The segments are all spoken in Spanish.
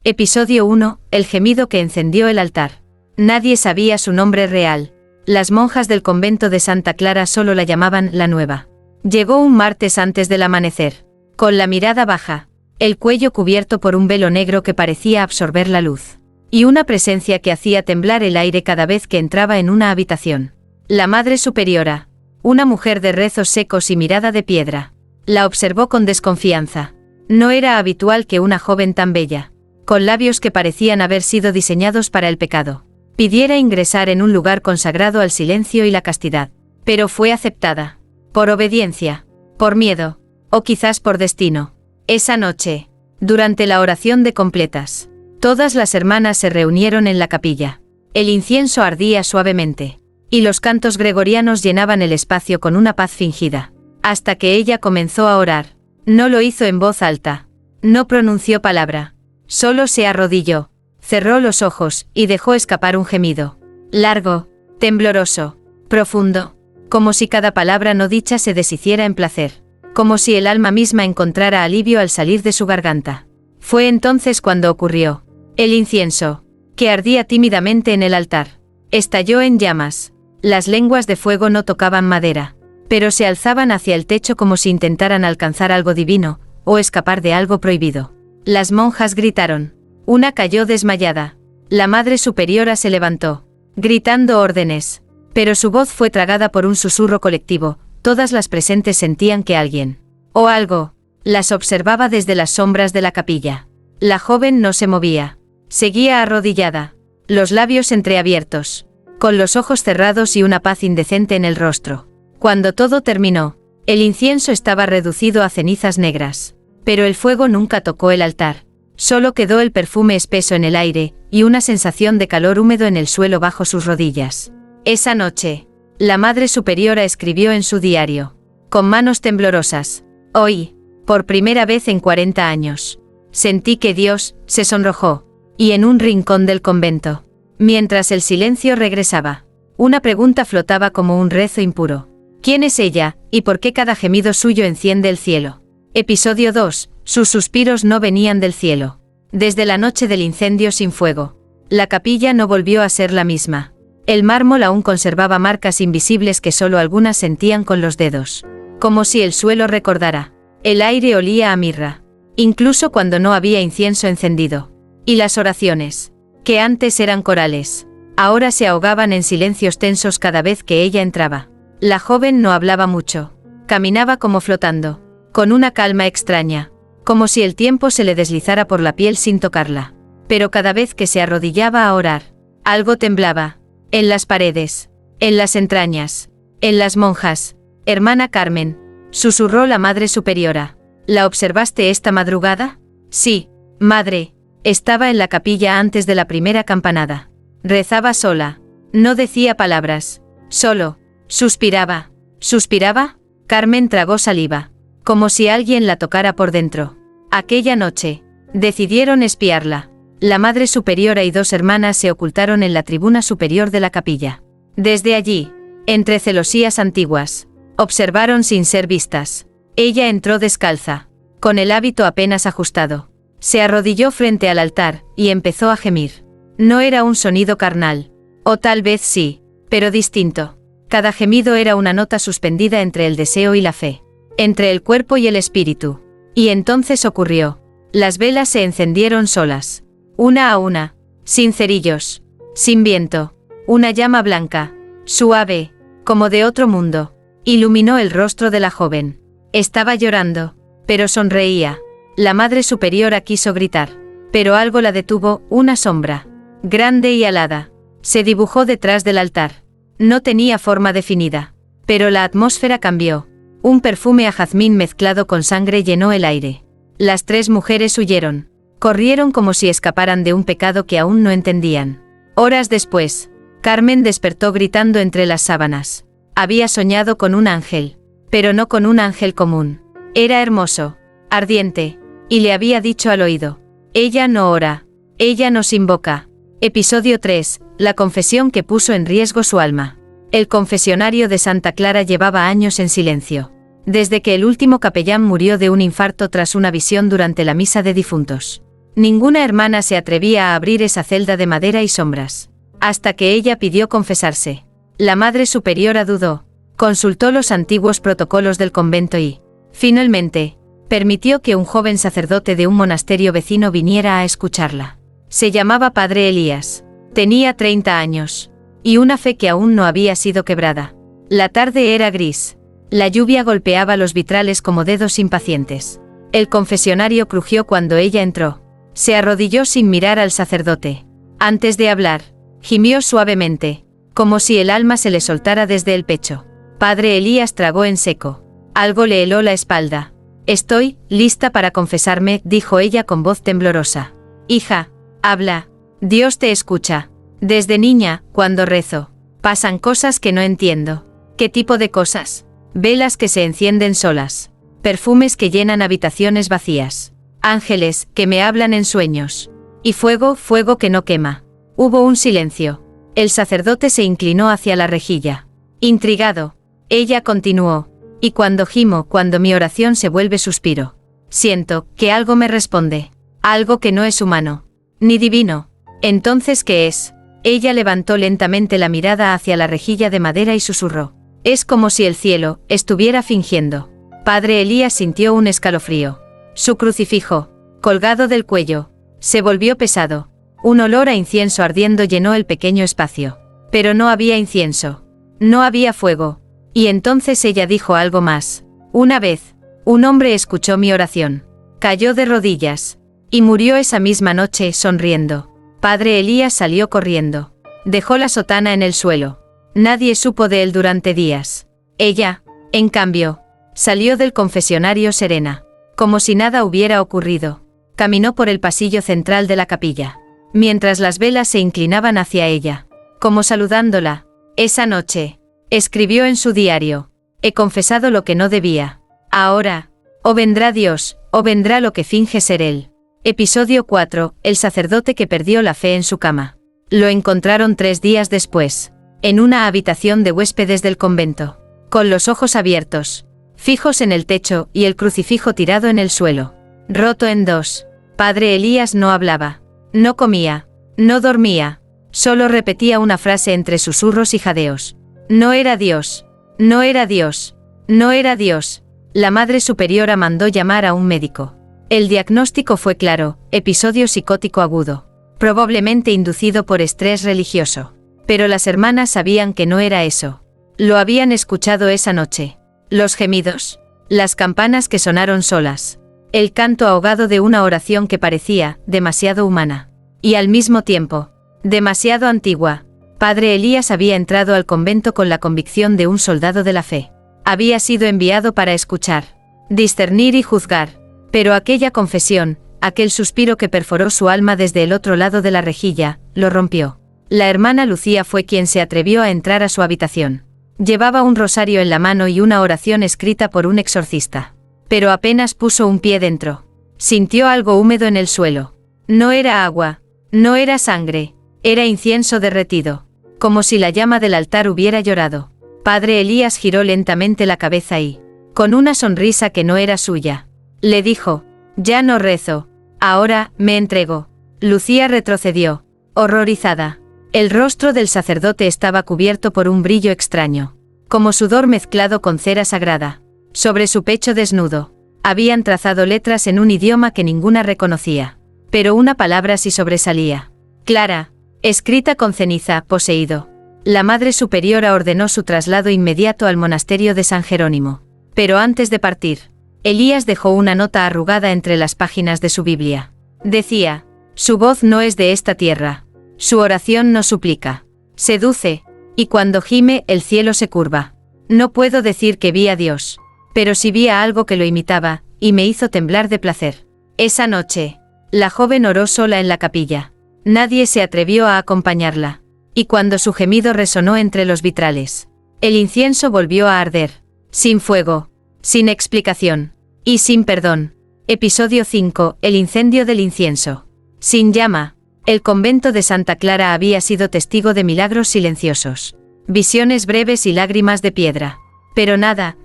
Episodio 1. El gemido que encendió el altar. Nadie sabía su nombre real. Las monjas del convento de Santa Clara solo la llamaban la Nueva. Llegó un martes antes del amanecer. Con la mirada baja, el cuello cubierto por un velo negro que parecía absorber la luz. Y una presencia que hacía temblar el aire cada vez que entraba en una habitación. La Madre Superiora. Una mujer de rezos secos y mirada de piedra. La observó con desconfianza. No era habitual que una joven tan bella, con labios que parecían haber sido diseñados para el pecado, pidiera ingresar en un lugar consagrado al silencio y la castidad. Pero fue aceptada. Por obediencia, por miedo, o quizás por destino. Esa noche, durante la oración de completas, todas las hermanas se reunieron en la capilla. El incienso ardía suavemente, y los cantos gregorianos llenaban el espacio con una paz fingida. Hasta que ella comenzó a orar. No lo hizo en voz alta. No pronunció palabra. Solo se arrodilló, cerró los ojos y dejó escapar un gemido. Largo, tembloroso, profundo, como si cada palabra no dicha se deshiciera en placer, como si el alma misma encontrara alivio al salir de su garganta. Fue entonces cuando ocurrió. El incienso, que ardía tímidamente en el altar, estalló en llamas. Las lenguas de fuego no tocaban madera, pero se alzaban hacia el techo como si intentaran alcanzar algo divino, o escapar de algo prohibido. Las monjas gritaron. Una cayó desmayada. La Madre Superiora se levantó, gritando órdenes. Pero su voz fue tragada por un susurro colectivo. Todas las presentes sentían que alguien, o algo, las observaba desde las sombras de la capilla. La joven no se movía. Seguía arrodillada, los labios entreabiertos, con los ojos cerrados y una paz indecente en el rostro. Cuando todo terminó, el incienso estaba reducido a cenizas negras. Pero el fuego nunca tocó el altar. Solo quedó el perfume espeso en el aire, y una sensación de calor húmedo en el suelo bajo sus rodillas. Esa noche, la Madre Superiora escribió en su diario, con manos temblorosas: hoy, por primera vez en 40 años, sentí que Dios se sonrojó. Y en un rincón del convento, mientras el silencio regresaba, una pregunta flotaba como un rezo impuro. ¿Quién es ella, y por qué cada gemido suyo enciende el cielo? Episodio 2. Sus suspiros no venían del cielo. Desde la noche del incendio sin fuego, la capilla no volvió a ser la misma. El mármol aún conservaba marcas invisibles que solo algunas sentían con los dedos. Como si el suelo recordara. El aire olía a mirra, incluso cuando no había incienso encendido. Y las oraciones, que antes eran corales, ahora se ahogaban en silencios tensos cada vez que ella entraba. La joven no hablaba mucho. Caminaba como flotando, con una calma extraña, como si el tiempo se le deslizara por la piel sin tocarla. Pero cada vez que se arrodillaba a orar, algo temblaba. En las paredes, en las entrañas, en las monjas. Hermana Carmen, susurró la Madre Superiora. ¿La observaste esta madrugada? Sí, madre. Estaba en la capilla antes de la primera campanada. Rezaba sola. No decía palabras. Solo suspiraba. ¿Suspiraba? Carmen tragó saliva, como si alguien la tocara por dentro. Aquella noche, decidieron espiarla. La Madre Superiora y dos hermanas se ocultaron en la tribuna superior de la capilla. Desde allí, entre celosías antiguas, observaron sin ser vistas. Ella entró descalza, con el hábito apenas ajustado. Se arrodilló frente al altar, y empezó a gemir. No era un sonido carnal. O tal vez sí, pero distinto. Cada gemido era una nota suspendida entre el deseo y la fe. Entre el cuerpo y el espíritu. Y entonces ocurrió. Las velas se encendieron solas. Una a una. Sin cerillos. Sin viento. Una llama blanca, suave, como de otro mundo, iluminó el rostro de la joven. Estaba llorando, pero sonreía. La Madre Superiora quiso gritar, pero algo la detuvo. Una sombra, grande y alada, se dibujó detrás del altar. No tenía forma definida, pero la atmósfera cambió. Un perfume a jazmín mezclado con sangre llenó el aire. Las tres mujeres huyeron. Corrieron como si escaparan de un pecado que aún no entendían. Horas después, Carmen despertó gritando entre las sábanas. Había soñado con un ángel, pero no con un ángel común. Era hermoso, ardiente, y le había dicho al oído: ella no ora, ella nos invoca. Episodio 3. La confesión que puso en riesgo su alma. El confesionario de Santa Clara llevaba años en silencio, desde que el último capellán murió de un infarto tras una visión durante la misa de difuntos. Ninguna hermana se atrevía a abrir esa celda de madera y sombras. Hasta que ella pidió confesarse. La Madre Superiora dudó. Consultó los antiguos protocolos del convento y, finalmente, permitió que un joven sacerdote de un monasterio vecino viniera a escucharla. Se llamaba Padre Elías. Tenía 30 años. Y una fe que aún no había sido quebrada. La tarde era gris. La lluvia golpeaba los vitrales como dedos impacientes. El confesionario crujió cuando ella entró. Se arrodilló sin mirar al sacerdote. Antes de hablar, gimió suavemente, como si el alma se le soltara desde el pecho. Padre Elías tragó en seco. Algo le heló la espalda. «Estoy lista para confesarme», dijo ella con voz temblorosa. «Hija, habla. Dios te escucha. Desde niña, cuando rezo, pasan cosas que no entiendo». «¿Qué tipo de cosas?» «Velas que se encienden solas. Perfumes que llenan habitaciones vacías. Ángeles que me hablan en sueños. Y fuego, fuego que no quema». Hubo un silencio. El sacerdote se inclinó hacia la rejilla. Intrigado, ella continuó. «Y cuando gimo, cuando mi oración se vuelve suspiro, siento que algo me responde. Algo que no es humano, ni divino». «¿Entonces qué es?» Ella levantó lentamente la mirada hacia la rejilla de madera y susurró. «Es como si el cielo estuviera fingiendo». Padre Elías sintió un escalofrío. Su crucifijo, colgado del cuello, se volvió pesado. Un olor a incienso ardiendo llenó el pequeño espacio. Pero no había incienso. No había fuego. Y entonces ella dijo algo más. «Una vez, un hombre escuchó mi oración. Cayó de rodillas. Y murió esa misma noche, sonriendo». Padre Elías salió corriendo. Dejó la sotana en el suelo. Nadie supo de él durante días. Ella, en cambio, salió del confesionario serena, como si nada hubiera ocurrido. Caminó por el pasillo central de la capilla, mientras las velas se inclinaban hacia ella, como saludándola. Esa noche, escribió en su diario: «He confesado lo que no debía. Ahora, o vendrá Dios, o vendrá lo que finge ser Él». Episodio 4. El sacerdote que perdió la fe en su cama. Lo encontraron 3 días después, en una habitación de huéspedes del convento, con los ojos abiertos, fijos en el techo y el crucifijo tirado en el suelo, roto en 2. Padre Elías no hablaba, no comía, no dormía, solo repetía una frase entre susurros y jadeos. «No era Dios, no era Dios, no era Dios». La Madre Superiora mandó llamar a un médico. El diagnóstico fue claro: episodio psicótico agudo, probablemente inducido por estrés religioso. Pero las hermanas sabían que no era eso. Lo habían escuchado esa noche. Los gemidos, las campanas que sonaron solas, el canto ahogado de una oración que parecía demasiado humana. Y al mismo tiempo, demasiado antigua. Padre Elías había entrado al convento con la convicción de un soldado de la fe. Había sido enviado para escuchar, discernir y juzgar. Pero aquella confesión, aquel suspiro que perforó su alma desde el otro lado de la rejilla, lo rompió. La hermana Lucía fue quien se atrevió a entrar a su habitación. Llevaba un rosario en la mano y una oración escrita por un exorcista. Pero apenas puso un pie dentro, sintió algo húmedo en el suelo. No era agua, no era sangre, era incienso derretido, como si la llama del altar hubiera llorado. Padre Elías giró lentamente la cabeza y, con una sonrisa que no era suya, le dijo: «Ya no rezo, ahora me entrego». Lucía retrocedió, horrorizada. El rostro del sacerdote estaba cubierto por un brillo extraño, como sudor mezclado con cera sagrada. Sobre su pecho desnudo, habían trazado letras en un idioma que ninguna reconocía. Pero una palabra sí sobresalía. Clara, escrita con ceniza, poseído. La Madre Superiora ordenó su traslado inmediato al monasterio de San Jerónimo. Pero antes de partir, Elías dejó una nota arrugada entre las páginas de su Biblia. Decía: «Su voz no es de esta tierra. Su oración no suplica. Seduce, y cuando gime el cielo se curva». No puedo decir que vi a Dios, pero sí vi a algo que lo imitaba, y me hizo temblar de placer. Esa noche, la joven oró sola en la capilla. Nadie se atrevió a acompañarla. Y cuando su gemido resonó entre los vitrales, el incienso volvió a arder. Sin fuego, sin explicación, y sin perdón. Episodio 5. El incendio del incienso. Sin llama, el convento de Santa Clara había sido testigo de milagros silenciosos, visiones breves y lágrimas de piedra. Pero nada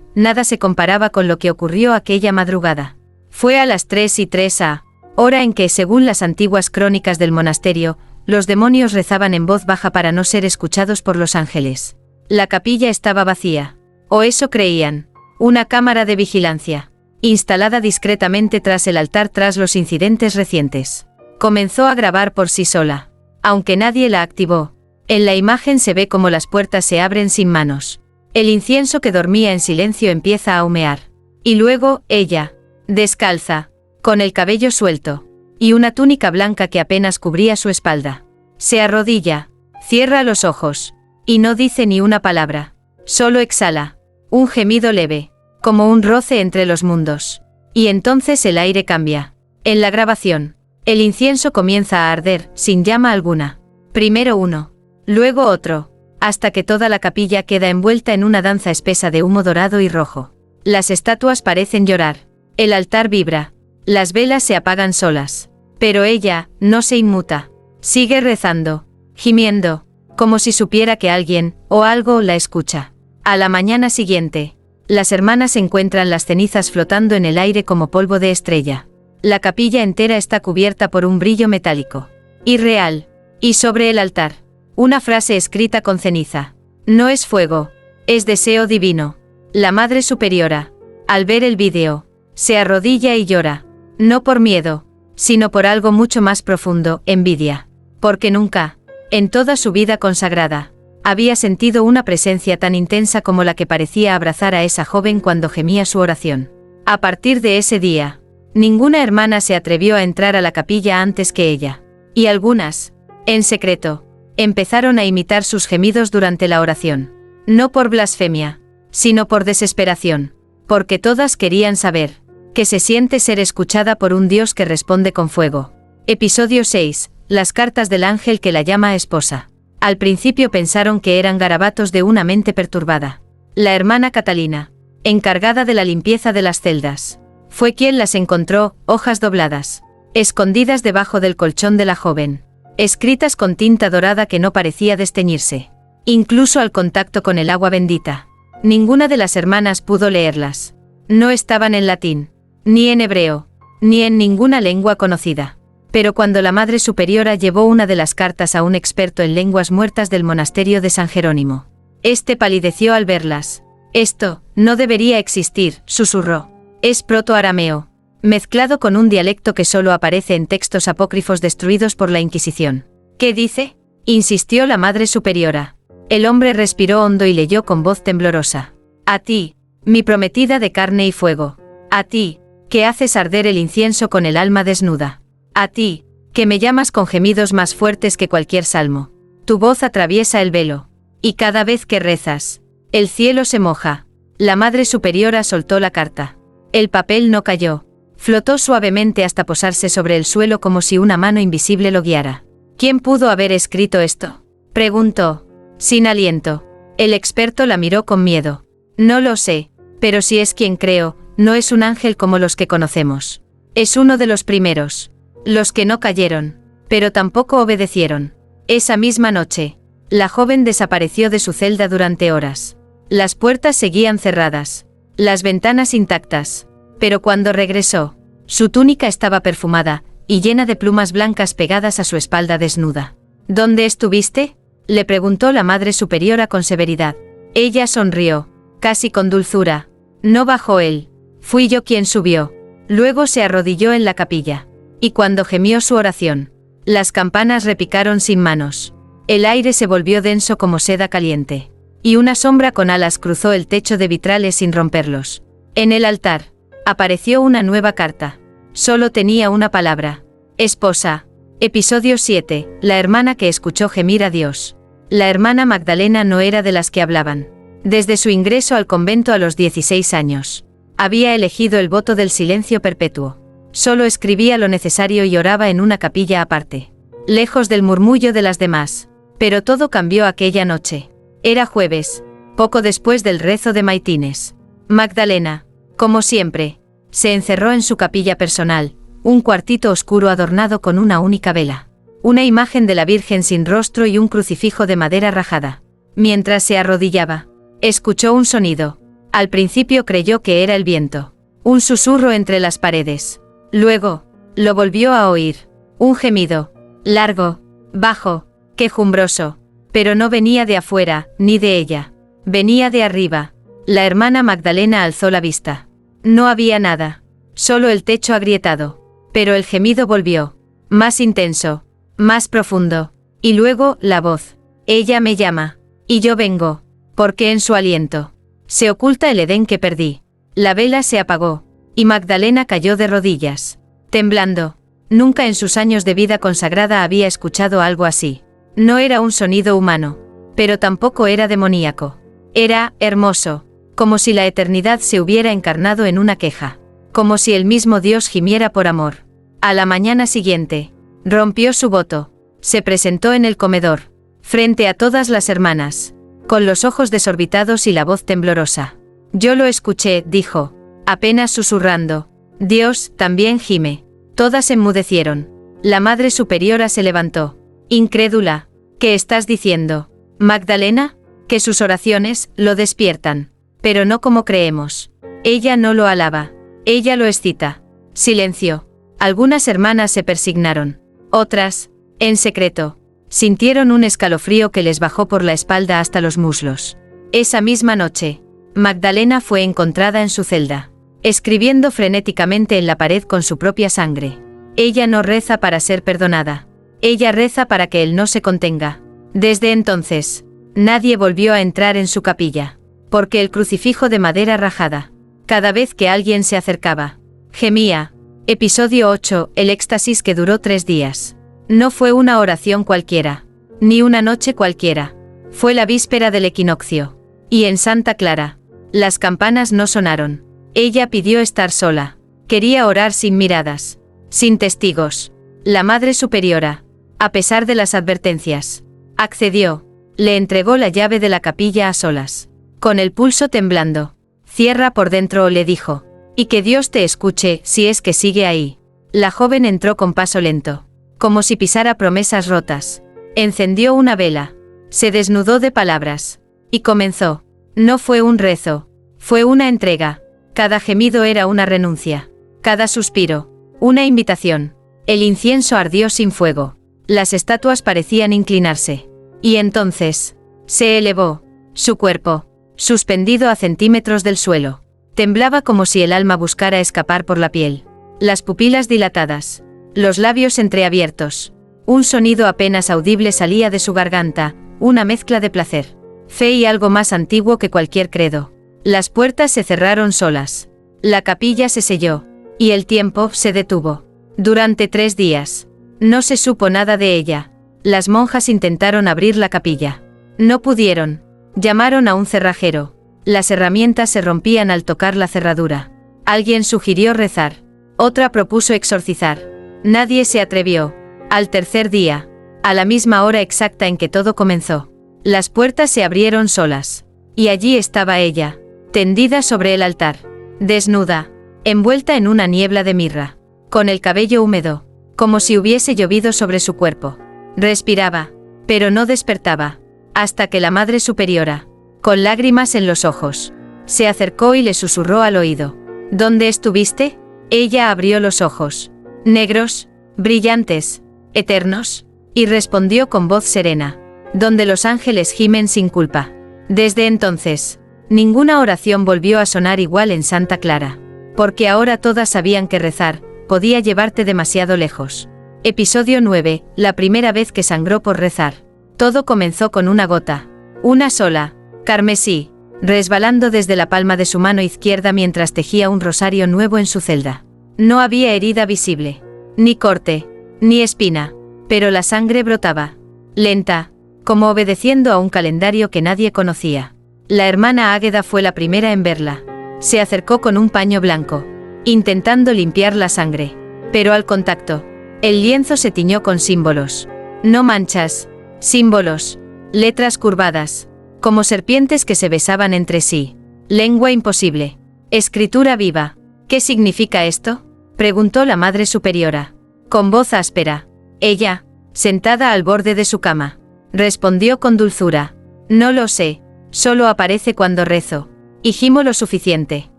se comparaba con lo que ocurrió aquella madrugada. Fue a las 3:03 a.m. hora en que, según las antiguas crónicas del monasterio, los demonios rezaban en voz baja para no ser escuchados por los ángeles. La capilla estaba vacía. O eso creían. Una cámara de vigilancia, instalada discretamente tras el altar tras los incidentes recientes, comenzó a grabar por sí sola, aunque nadie la activó. En la imagen se ve cómo las puertas se abren sin manos. El incienso que dormía en silencio empieza a humear. Y luego, ella, descalza, con el cabello suelto, y una túnica blanca que apenas cubría su espalda. Se arrodilla, cierra los ojos, y no dice ni una palabra. Solo exhala, un gemido leve, como un roce entre los mundos. Y entonces el aire cambia. En la grabación, el incienso comienza a arder, sin llama alguna. Primero uno, luego otro, hasta que toda la capilla queda envuelta en una danza espesa de humo dorado y rojo. Las estatuas parecen llorar. El altar vibra. Las velas se apagan solas. Pero ella, no se inmuta. Sigue rezando, gimiendo, como si supiera que alguien, o algo, la escucha. A la mañana siguiente, las hermanas encuentran las cenizas flotando en el aire como polvo de estrella. La capilla entera está cubierta por un brillo metálico. Irreal. Y sobre el altar, una frase escrita con ceniza. No es fuego, es deseo divino. La Madre Superiora, al ver el vídeo, se arrodilla y llora. No por miedo, sino por algo mucho más profundo, envidia. Porque nunca, en toda su vida consagrada, había sentido una presencia tan intensa como la que parecía abrazar a esa joven cuando gemía su oración. A partir de ese día, ninguna hermana se atrevió a entrar a la capilla antes que ella. Y algunas, en secreto, empezaron a imitar sus gemidos durante la oración. No por blasfemia, sino por desesperación. Porque todas querían saber que se siente ser escuchada por un Dios que responde con fuego. Episodio 6. Las cartas del ángel que la llama esposa. Al principio pensaron que eran garabatos de una mente perturbada. La hermana Catalina, encargada de la limpieza de las celdas, fue quien las encontró, hojas dobladas, escondidas debajo del colchón de la joven, escritas con tinta dorada que no parecía desteñirse, incluso al contacto con el agua bendita. Ninguna de las hermanas pudo leerlas. No estaban en latín, ni en hebreo, ni en ninguna lengua conocida. Pero cuando la Madre Superiora llevó una de las cartas a un experto en lenguas muertas del monasterio de San Jerónimo, este palideció al verlas. Esto no debería existir, susurró. Es proto-arameo, mezclado con un dialecto que solo aparece en textos apócrifos destruidos por la Inquisición. ¿Qué dice?, insistió la Madre Superiora. El hombre respiró hondo y leyó con voz temblorosa. A ti, mi prometida de carne y fuego. A ti, que haces arder el incienso con el alma desnuda. A ti, que me llamas con gemidos más fuertes que cualquier salmo. Tu voz atraviesa el velo. Y cada vez que rezas, el cielo se moja. La Madre Superiora soltó la carta. El papel no cayó. Flotó suavemente hasta posarse sobre el suelo como si una mano invisible lo guiara. ¿Quién pudo haber escrito esto?, preguntó, sin aliento. El experto la miró con miedo. No lo sé, pero si es quien creo, no es un ángel como los que conocemos. Es uno de los primeros. Los que no cayeron, pero tampoco obedecieron. Esa misma noche, la joven desapareció de su celda durante horas. Las puertas seguían cerradas, las ventanas intactas, pero cuando regresó, su túnica estaba perfumada y llena de plumas blancas pegadas a su espalda desnuda. ¿Dónde estuviste?, le preguntó la Madre Superiora con severidad. Ella sonrió, casi con dulzura. No bajó él, fui yo quien subió. Luego se arrodilló en la capilla. Y cuando gemió su oración, las campanas repicaron sin manos. El aire se volvió denso como seda caliente. Y una sombra con alas cruzó el techo de vitrales sin romperlos. En el altar, apareció una nueva carta. Solo tenía una palabra. Esposa. Episodio 7. La hermana que escuchó gemir a Dios. La hermana Magdalena no era de las que hablaban. Desde su ingreso al convento a los 16 años, había elegido el voto del silencio perpetuo. Solo escribía lo necesario y oraba en una capilla aparte, lejos del murmullo de las demás. Pero todo cambió aquella noche. Era jueves, poco después del rezo de maitines. Magdalena, como siempre, se encerró en su capilla personal, un cuartito oscuro adornado con una única vela, una imagen de la Virgen sin rostro y un crucifijo de madera rajada. Mientras se arrodillaba, escuchó un sonido. Al principio creyó que era el viento, un susurro entre las paredes. Luego, Lo volvió a oír. Un gemido. Largo, bajo, quejumbroso. Pero no venía de afuera, ni de ella. Venía de arriba. La hermana Magdalena alzó la vista. No había nada. Solo el techo agrietado. Pero el gemido volvió. Más intenso. Más profundo. Y luego, la voz. Ella me llama. Y yo vengo. Porque en su aliento se oculta el Edén que perdí. La vela se apagó. Y Magdalena cayó de rodillas. Temblando. Nunca en sus años de vida consagrada había escuchado algo así. No era un sonido humano. Pero tampoco era demoníaco. Era hermoso. Como si la eternidad se hubiera encarnado en una queja. Como si el mismo Dios gimiera por amor. A la mañana siguiente, rompió su voto. Se presentó en el comedor, frente a todas las hermanas, con los ojos desorbitados y la voz temblorosa. Yo lo escuché, dijo, apenas susurrando. Dios también gime. Todas enmudecieron. La Madre Superiora se levantó. Incrédula. ¿Qué estás diciendo, Magdalena? Que sus oraciones lo despiertan. Pero no como creemos. Ella no lo alaba. Ella lo excita. Silencio. Algunas hermanas se persignaron. Otras, en secreto, sintieron un escalofrío que les bajó por la espalda hasta los muslos. Esa misma noche, Magdalena fue encontrada en su celda, escribiendo frenéticamente en la pared con su propia sangre. Ella no reza para ser perdonada. Ella reza para que él no se contenga. Desde entonces, nadie volvió a entrar en su capilla, porque el crucifijo de madera rajada, cada vez que alguien se acercaba, gemía. Episodio 8, el éxtasis que duró 3 días. No fue una oración cualquiera, ni una noche cualquiera. Fue la víspera del equinoccio. Y en Santa Clara, las campanas no sonaron. Ella pidió estar sola. Quería orar sin miradas, sin testigos. La Madre Superiora, a pesar de las advertencias, accedió. Le entregó la llave de la capilla a solas, con el pulso temblando. Cierra por dentro, le dijo. Y que Dios te escuche, si es que sigue ahí. La joven entró con paso lento, como si pisara promesas rotas. Encendió una vela. Se desnudó de palabras. Y comenzó. No fue un rezo. Fue una entrega. Cada gemido era una renuncia. Cada suspiro, una invitación. El incienso ardió sin fuego. Las estatuas parecían inclinarse. Y entonces, se elevó. Su cuerpo, suspendido a centímetros del suelo. Temblaba como si el alma buscara escapar por la piel. Las pupilas dilatadas. Los labios entreabiertos. Un sonido apenas audible salía de su garganta, una mezcla de placer, fe y algo más antiguo que cualquier credo. Las puertas se cerraron solas. La capilla se selló. Y el tiempo se detuvo. Durante 3 días. No se supo nada de ella. Las monjas intentaron abrir la capilla. No pudieron. Llamaron a un cerrajero. Las herramientas se rompían al tocar la cerradura. Alguien sugirió rezar. Otra propuso exorcizar. Nadie se atrevió. Al tercer día, a la misma hora exacta en que todo comenzó, las puertas se abrieron solas. Y allí estaba ella, tendida sobre el altar, desnuda, envuelta en una niebla de mirra, con el cabello húmedo, como si hubiese llovido sobre su cuerpo. Respiraba, pero no despertaba, hasta que la Madre Superiora, con lágrimas en los ojos, se acercó y le susurró al oído. ¿Dónde estuviste? Ella abrió los ojos, negros, brillantes, eternos, y respondió con voz serena, donde los ángeles gimen sin culpa. Desde entonces, ninguna oración volvió a sonar igual en Santa Clara, porque ahora todas sabían que rezar podía llevarte demasiado lejos. Episodio 9, la primera vez que sangró por rezar. Todo comenzó con una gota, una sola, carmesí, resbalando desde la palma de su mano izquierda mientras tejía un rosario nuevo en su celda. No había herida visible, ni corte, ni espina, pero la sangre brotaba, lenta, como obedeciendo a un calendario que nadie conocía. La hermana Águeda fue la primera en verla. Se acercó con un paño blanco, intentando limpiar la sangre, pero al contacto, el lienzo se tiñó con símbolos. No manchas, símbolos, letras curvadas, como serpientes que se besaban entre sí. Lengua imposible. Escritura viva. ¿Qué significa esto?, preguntó la Madre Superiora, con voz áspera. Ella, sentada al borde de su cama, respondió con dulzura. No lo sé, solo aparece cuando rezo. Y gimo lo suficiente.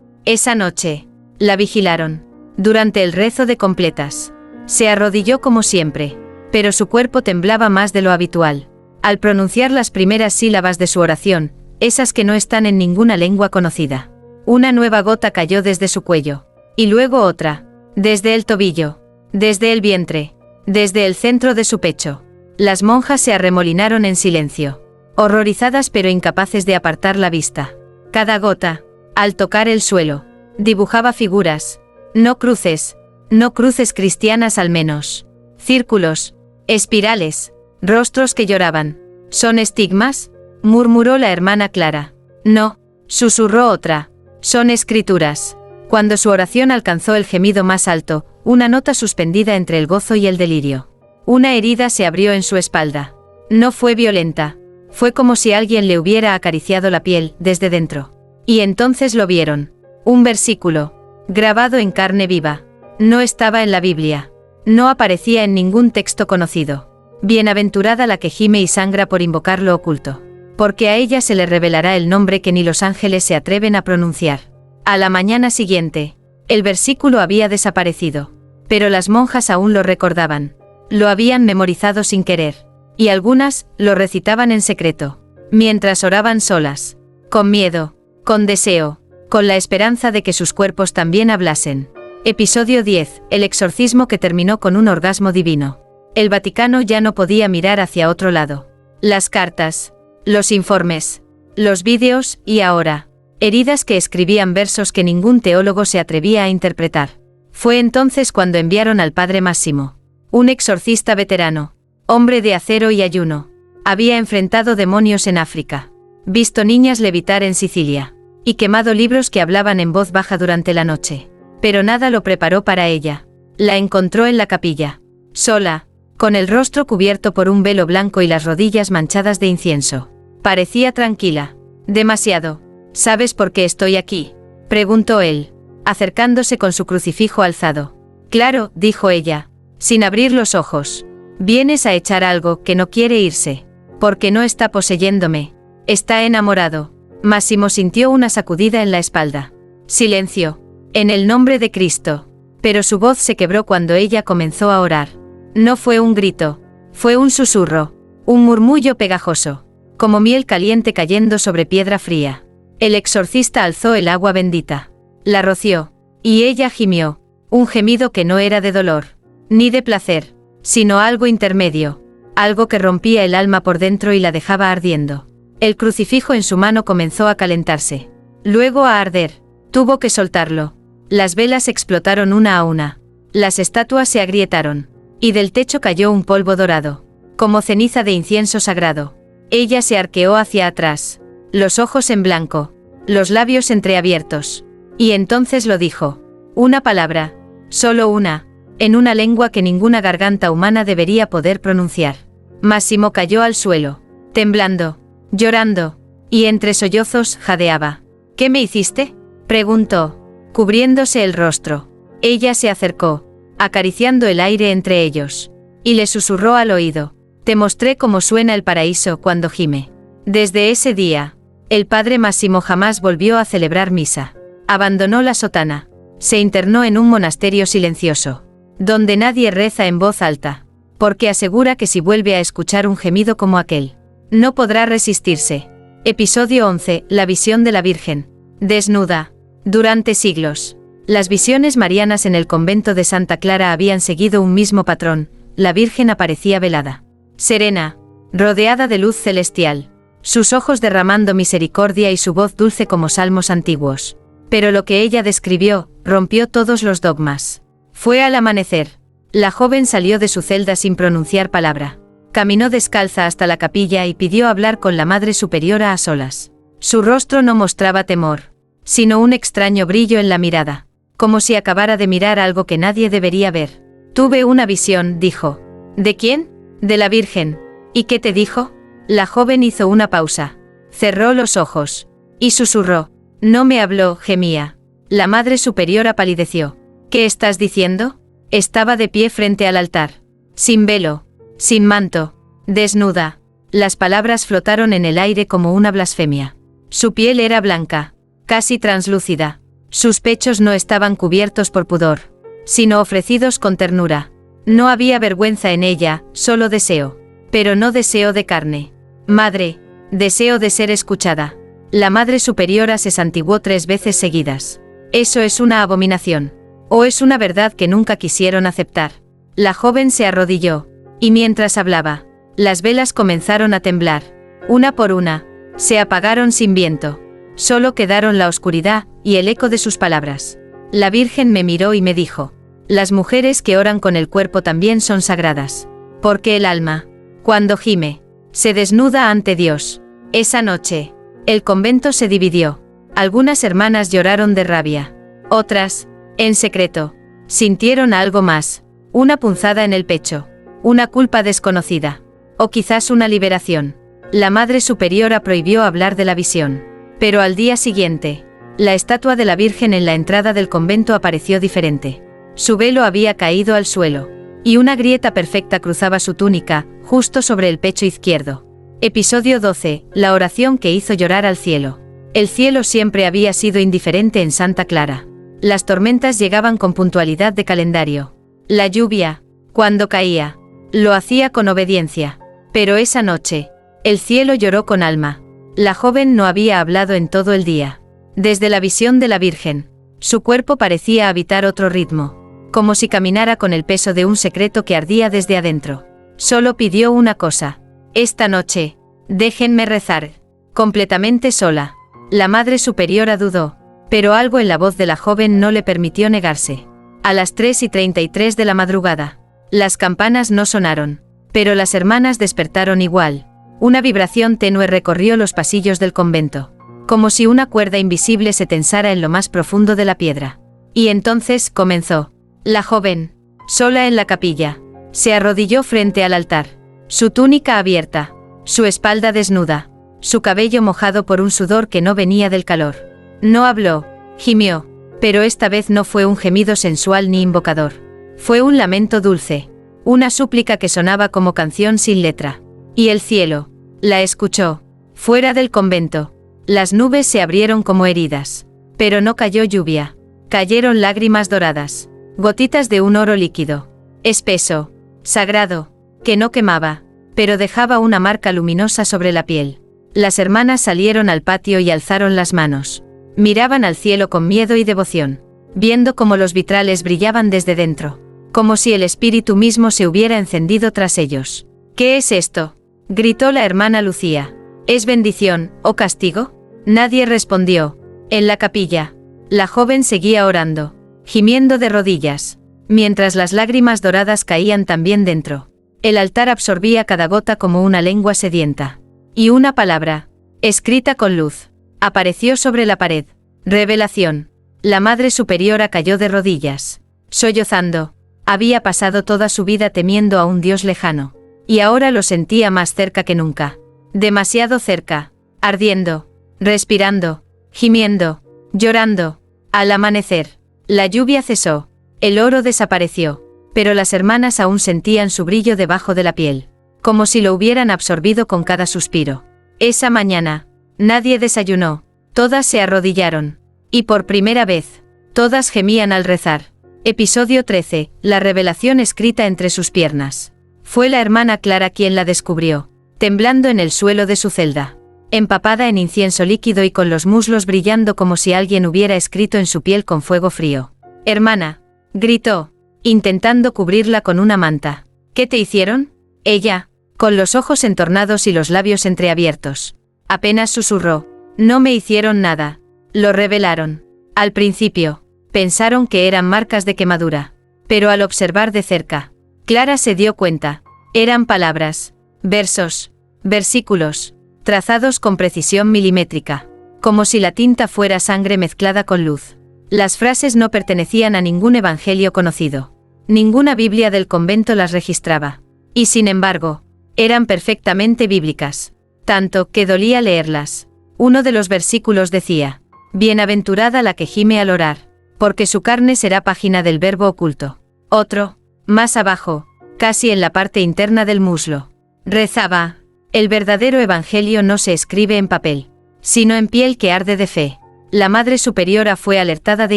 Esa noche, la vigilaron. Durante el rezo de completas, Se arrodilló como siempre, pero su cuerpo temblaba más de lo habitual. Al pronunciar las primeras sílabas de su oración, esas que no están en ninguna lengua conocida, una nueva gota cayó desde su cuello, y luego otra, desde el tobillo, desde el vientre, desde el centro de su pecho. Las monjas se arremolinaron en silencio, horrorizadas pero incapaces de apartar la vista. Cada gota, al tocar el suelo, dibujaba figuras, no cruces cristianas al menos, círculos, espirales, rostros que lloraban. ¿Son estigmas?, murmuró la hermana Clara. No, susurró otra, son escrituras. Cuando su oración alcanzó el gemido más alto, una nota suspendida entre el gozo y el delirio. Una herida se abrió en su espalda. No fue violenta, fue como si alguien le hubiera acariciado la piel desde dentro. Y entonces lo vieron. Un versículo, grabado en carne viva. No estaba en la Biblia. No aparecía en ningún texto conocido. Bienaventurada la que gime y sangra por invocar lo oculto, porque a ella se le revelará el nombre que ni los ángeles se atreven a pronunciar. A la mañana siguiente, el versículo había desaparecido, pero las monjas aún lo recordaban. Lo habían memorizado sin querer, y algunas lo recitaban en secreto, mientras oraban solas, con miedo, con deseo, con la esperanza de que sus cuerpos también hablasen. Episodio 10. El exorcismo que terminó con un orgasmo divino. El Vaticano ya no podía mirar hacia otro lado. Las cartas, los informes, los vídeos y ahora, heridas que escribían versos que ningún teólogo se atrevía a interpretar. Fue entonces cuando enviaron al padre Massimo, un exorcista veterano, hombre de acero y ayuno. Había enfrentado demonios en África, visto niñas levitar en Sicilia, y quemado libros que hablaban en voz baja durante la noche. Pero nada lo preparó para ella. La encontró en la capilla, sola, con el rostro cubierto por un velo blanco y las rodillas manchadas de incienso. Parecía tranquila. Demasiado. ¿Sabes por qué estoy aquí?, preguntó él, acercándose con su crucifijo alzado. Claro, dijo ella, sin abrir los ojos. Vienes a echar algo que no quiere irse. Porque no está poseyéndome. Está enamorado. Massimo sintió una sacudida en la espalda. Silencio. En el nombre de Cristo. Pero su voz se quebró cuando ella comenzó a orar. No fue un grito, fue un susurro, un murmullo pegajoso, como miel caliente cayendo sobre piedra fría. El exorcista alzó el agua bendita, la roció, y ella gimió, un gemido que no era de dolor, ni de placer, sino algo intermedio, algo que rompía el alma por dentro y la dejaba ardiendo. El crucifijo en su mano comenzó a calentarse, luego a arder. Tuvo que soltarlo. Las velas explotaron una a una, las estatuas se agrietaron, y del techo cayó un polvo dorado, como ceniza de incienso sagrado. Ella se arqueó hacia atrás, los ojos en blanco, los labios entreabiertos, y entonces lo dijo. Una palabra, solo una, en una lengua que ninguna garganta humana debería poder pronunciar. Massimo cayó al suelo, temblando, llorando, y entre sollozos jadeaba. ¿Qué me hiciste?, preguntó, cubriéndose el rostro. Ella se acercó, acariciando el aire entre ellos, y le susurró al oído. Te mostré cómo suena el paraíso cuando gime. Desde ese día, el padre Massimo jamás volvió a celebrar misa. Abandonó la sotana, se internó en un monasterio silencioso, donde nadie reza en voz alta, porque asegura que si vuelve a escuchar un gemido como aquel, no podrá resistirse. Episodio 11. La visión de la Virgen. Desnuda. Durante siglos, las visiones marianas en el convento de Santa Clara habían seguido un mismo patrón. La Virgen aparecía velada, serena, rodeada de luz celestial, sus ojos derramando misericordia y su voz dulce como salmos antiguos. Pero lo que ella describió rompió todos los dogmas. Fue al amanecer. La joven salió de su celda sin pronunciar palabra. Caminó descalza hasta la capilla y pidió hablar con la Madre Superiora a solas. Su rostro no mostraba temor, sino un extraño brillo en la mirada, como si acabara de mirar algo que nadie debería ver. Tuve una visión, dijo. ¿De quién? De la Virgen. ¿Y qué te dijo? La joven hizo una pausa, cerró los ojos, y susurró. No me habló, gemía. La Madre Superiora palideció. ¿Qué estás diciendo? Estaba de pie frente al altar, sin velo, sin manto, desnuda. Las palabras flotaron en el aire como una blasfemia. Su piel era blanca, casi translúcida. Sus pechos no estaban cubiertos por pudor, sino ofrecidos con ternura. No había vergüenza en ella, solo deseo. Pero no deseo de carne. Madre, deseo de ser escuchada. La Madre Superiora se santiguó 3 veces seguidas. Eso es una abominación. O es una verdad que nunca quisieron aceptar. La joven se arrodilló. Y mientras hablaba, las velas comenzaron a temblar. Una por una, se apagaron sin viento. Solo quedaron la oscuridad y el eco de sus palabras. La Virgen me miró y me dijo: las mujeres que oran con el cuerpo también son sagradas. Porque el alma, cuando gime, se desnuda ante Dios. Esa noche, el convento se dividió. Algunas hermanas lloraron de rabia. Otras, en secreto, sintieron algo más. Una punzada en el pecho. Una culpa desconocida. O quizás una liberación. La Madre Superiora prohibió hablar de la visión. Pero al día siguiente, la estatua de la Virgen en la entrada del convento apareció diferente. Su velo había caído al suelo. Y una grieta perfecta cruzaba su túnica, justo sobre el pecho izquierdo. Episodio 12. La oración que hizo llorar al cielo. El cielo siempre había sido indiferente en Santa Clara. Las tormentas llegaban con puntualidad de calendario. La lluvia, cuando caía, lo hacía con obediencia. Pero esa noche, el cielo lloró con alma. La joven no había hablado en todo el día. Desde la visión de la Virgen, su cuerpo parecía habitar otro ritmo, como si caminara con el peso de un secreto que ardía desde adentro. Solo pidió una cosa: esta noche, déjenme rezar. Completamente sola. La Madre Superiora dudó, pero algo en la voz de la joven no le permitió negarse. A las 3:33 de la madrugada, las campanas no sonaron, pero las hermanas despertaron igual. Una vibración tenue recorrió los pasillos del convento, como si una cuerda invisible se tensara en lo más profundo de la piedra. Y entonces comenzó. La joven, sola en la capilla, se arrodilló frente al altar. Su túnica abierta, su espalda desnuda, su cabello mojado por un sudor que no venía del calor. No habló, gimió, pero esta vez no fue un gemido sensual ni invocador. Fue un lamento dulce, una súplica que sonaba como canción sin letra. Y el cielo la escuchó. Fuera del convento, las nubes se abrieron como heridas. Pero no cayó lluvia. Cayeron lágrimas doradas, gotitas de un oro líquido, espeso, sagrado, que no quemaba, pero dejaba una marca luminosa sobre la piel. Las hermanas salieron al patio y alzaron las manos. Miraban al cielo con miedo y devoción, viendo cómo los vitrales brillaban desde dentro, como si el espíritu mismo se hubiera encendido tras ellos. ¿Qué es esto?, gritó la hermana Lucía. ¿Es bendición o castigo? Nadie respondió. En la capilla, la joven seguía orando, gimiendo de rodillas, mientras las lágrimas doradas caían también dentro. El altar absorbía cada gota como una lengua sedienta. Y una palabra, escrita con luz, apareció sobre la pared. Revelación. La Madre Superiora cayó de rodillas, sollozando. Había pasado toda su vida temiendo a un Dios lejano, y ahora lo sentía más cerca que nunca. Demasiado cerca, ardiendo, respirando, gimiendo, llorando. Al amanecer, la lluvia cesó, el oro desapareció, pero las hermanas aún sentían su brillo debajo de la piel, como si lo hubieran absorbido con cada suspiro. Esa mañana, nadie desayunó, todas se arrodillaron, y por primera vez, todas gemían al rezar. Episodio 13. La revelación escrita entre sus piernas. Fue la hermana Clara quien la descubrió, temblando en el suelo de su celda, empapada en incienso líquido y con los muslos brillando como si alguien hubiera escrito en su piel con fuego frío. «Hermana», gritó, intentando cubrirla con una manta. «¿Qué te hicieron?» Ella, con los ojos entornados y los labios entreabiertos, apenas susurró: «No me hicieron nada». Lo revelaron. Al principio, pensaron que eran marcas de quemadura, pero al observar de cerca, Clara se dio cuenta. Eran palabras, versos, versículos, trazados con precisión milimétrica, como si la tinta fuera sangre mezclada con luz. Las frases no pertenecían a ningún evangelio conocido. Ninguna Biblia del convento las registraba. Y sin embargo, eran perfectamente bíblicas, tanto que dolía leerlas. Uno de los versículos decía: «Bienaventurada la que gime al orar, porque su carne será página del verbo oculto». Otro, más abajo, casi en la parte interna del muslo, rezaba: «El verdadero evangelio no se escribe en papel, sino en piel que arde de fe». La Madre Superiora fue alertada de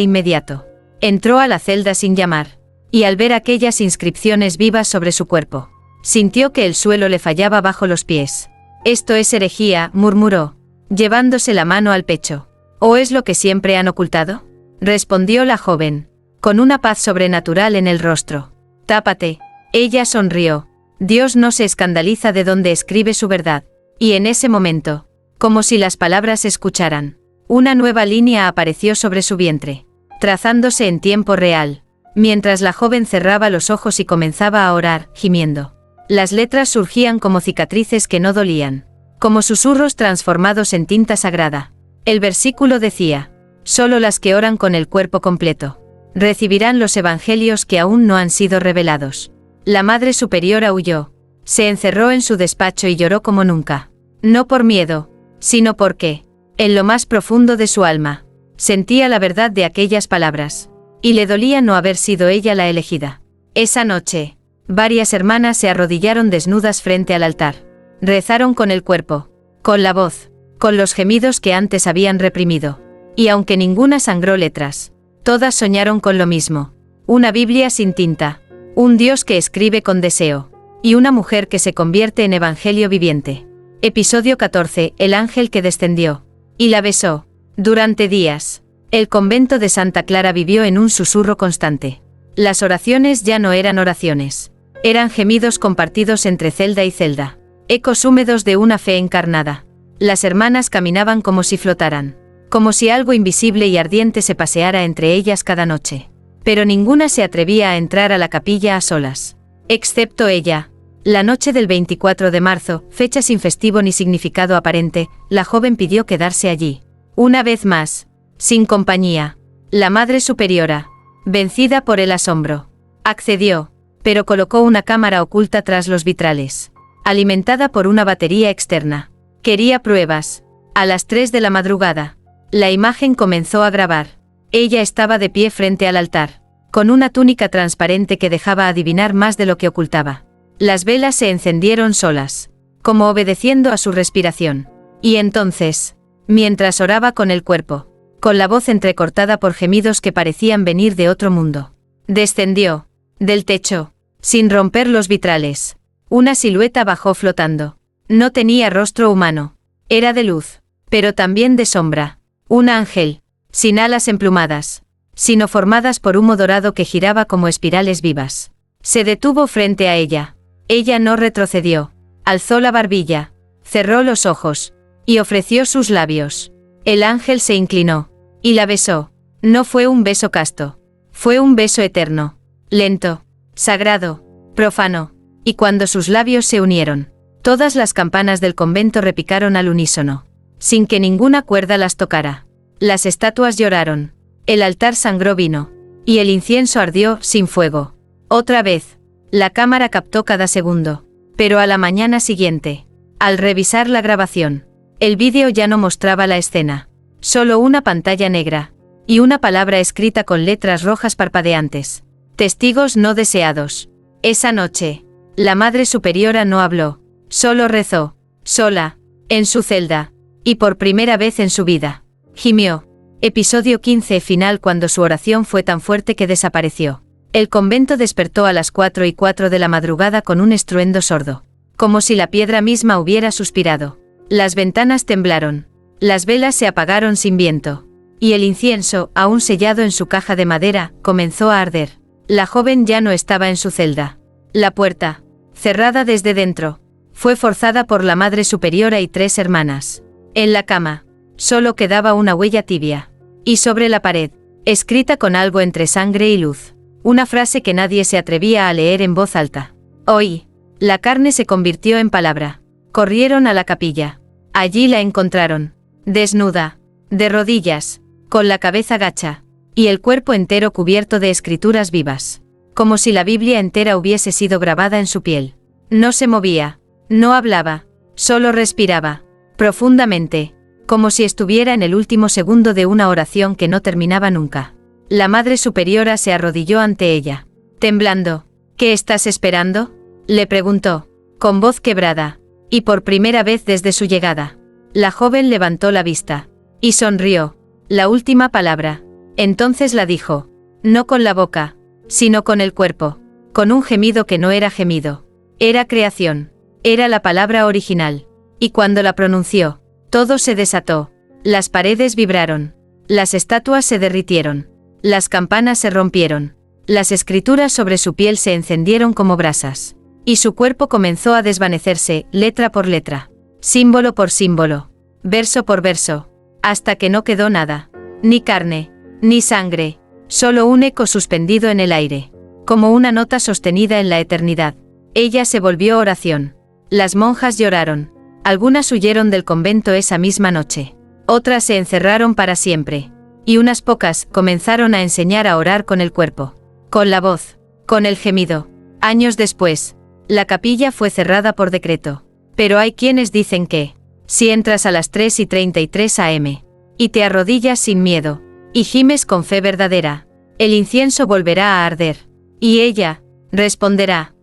inmediato. Entró a la celda sin llamar, y al ver aquellas inscripciones vivas sobre su cuerpo, sintió que el suelo le fallaba bajo los pies. «Esto es herejía», murmuró, llevándose la mano al pecho. «¿O es lo que siempre han ocultado?», respondió la joven, con una paz sobrenatural en el rostro. «Tápate». Ella sonrió. Dios no se escandaliza de donde escribe su verdad. Y en ese momento, como si las palabras escucharan, una nueva línea apareció sobre su vientre, trazándose en tiempo real, mientras la joven cerraba los ojos y comenzaba a orar, gimiendo. Las letras surgían como cicatrices que no dolían, como susurros transformados en tinta sagrada. El versículo decía: «Solo las que oran con el cuerpo completo recibirán los evangelios que aún no han sido revelados». La Madre Superiora huyó, se encerró en su despacho y lloró como nunca. No por miedo, sino porque, en lo más profundo de su alma, sentía la verdad de aquellas palabras, y le dolía no haber sido ella la elegida. Esa noche, varias hermanas se arrodillaron desnudas frente al altar. Rezaron con el cuerpo, con la voz, con los gemidos que antes habían reprimido. Y aunque ninguna sangró letras, todas soñaron con lo mismo: una Biblia sin tinta, un Dios que escribe con deseo, y una mujer que se convierte en evangelio viviente. Episodio 14. El ángel que descendió y la besó. Durante días, el convento de Santa Clara vivió en un susurro constante. Las oraciones ya no eran oraciones. Eran gemidos compartidos entre celda y celda, ecos húmedos de una fe encarnada. Las hermanas caminaban como si flotaran, como si algo invisible y ardiente se paseara entre ellas cada noche. Pero ninguna se atrevía a entrar a la capilla a solas, excepto ella. La noche del 24 de marzo, fecha sin festivo ni significado aparente, la joven pidió quedarse allí. Una vez más, sin compañía. La Madre Superiora, vencida por el asombro, accedió, pero colocó una cámara oculta tras los vitrales, alimentada por una batería externa. Quería pruebas. A las 3 de la madrugada, la imagen comenzó a grabar. Ella estaba de pie frente al altar, con una túnica transparente que dejaba adivinar más de lo que ocultaba. Las velas se encendieron solas, como obedeciendo a su respiración. Y entonces, mientras oraba con el cuerpo, con la voz entrecortada por gemidos que parecían venir de otro mundo, descendió, del techo, sin romper los vitrales. Una silueta bajó flotando. No tenía rostro humano. Era de luz, pero también de sombra. Un ángel, sin alas emplumadas, sino formadas por humo dorado que giraba como espirales vivas. Se detuvo frente a ella. Ella no retrocedió. Alzó la barbilla, cerró los ojos, y ofreció sus labios. El ángel se inclinó, y la besó. No fue un beso casto. Fue un beso eterno, lento, sagrado, profano. Y cuando sus labios se unieron, todas las campanas del convento repicaron al unísono, sin que ninguna cuerda las tocara. Las estatuas lloraron, el altar sangró vino, y el incienso ardió sin fuego. Otra vez, la cámara captó cada segundo, pero a la mañana siguiente, al revisar la grabación, el vídeo ya no mostraba la escena, solo una pantalla negra, y una palabra escrita con letras rojas parpadeantes: testigos no deseados. Esa noche, la Madre Superiora no habló, solo rezó, sola, en su celda, y por primera vez en su vida, gimió. Episodio 15. Final. Cuando su oración fue tan fuerte que desapareció, el convento despertó a las 4:04 de la madrugada con un estruendo sordo, como si la piedra misma hubiera suspirado. Las ventanas temblaron, las velas se apagaron sin viento, y el incienso, aún sellado en su caja de madera, comenzó a arder. La joven ya no estaba en su celda. La puerta, cerrada desde dentro, fue forzada por la Madre Superiora y 3 hermanas. En la cama, solo quedaba una huella tibia. Y sobre la pared, escrita con algo entre sangre y luz, una frase que nadie se atrevía a leer en voz alta. Hoy, la carne se convirtió en palabra. Corrieron a la capilla. Allí la encontraron, desnuda, de rodillas, con la cabeza gacha, y el cuerpo entero cubierto de escrituras vivas, como si la Biblia entera hubiese sido grabada en su piel. No se movía, no hablaba, solo respiraba, profundamente, como si estuviera en el último segundo de una oración que no terminaba nunca. La Madre Superiora se arrodilló ante ella, temblando. ¿Qué estás esperando?, le preguntó, con voz quebrada, y por primera vez desde su llegada. La joven levantó la vista, y sonrió. La última palabra. Entonces la dijo, no con la boca, sino con el cuerpo, con un gemido que no era gemido. Era creación. Era la palabra original. Y cuando la pronunció, todo se desató. Las paredes vibraron. Las estatuas se derritieron. Las campanas se rompieron. Las escrituras sobre su piel se encendieron como brasas. Y su cuerpo comenzó a desvanecerse, letra por letra, símbolo por símbolo, verso por verso, hasta que no quedó nada. Ni carne, ni sangre, solo un eco suspendido en el aire, como una nota sostenida en la eternidad. Ella se volvió oración. Las monjas lloraron. Algunas huyeron del convento esa misma noche. Otras se encerraron para siempre. Y unas pocas comenzaron a enseñar a orar con el cuerpo, con la voz, con el gemido. Años después, la capilla fue cerrada por decreto. Pero hay quienes dicen que, si entras a las 3:33 am, y te arrodillas sin miedo, y gimes con fe verdadera, el incienso volverá a arder. Y ella responderá,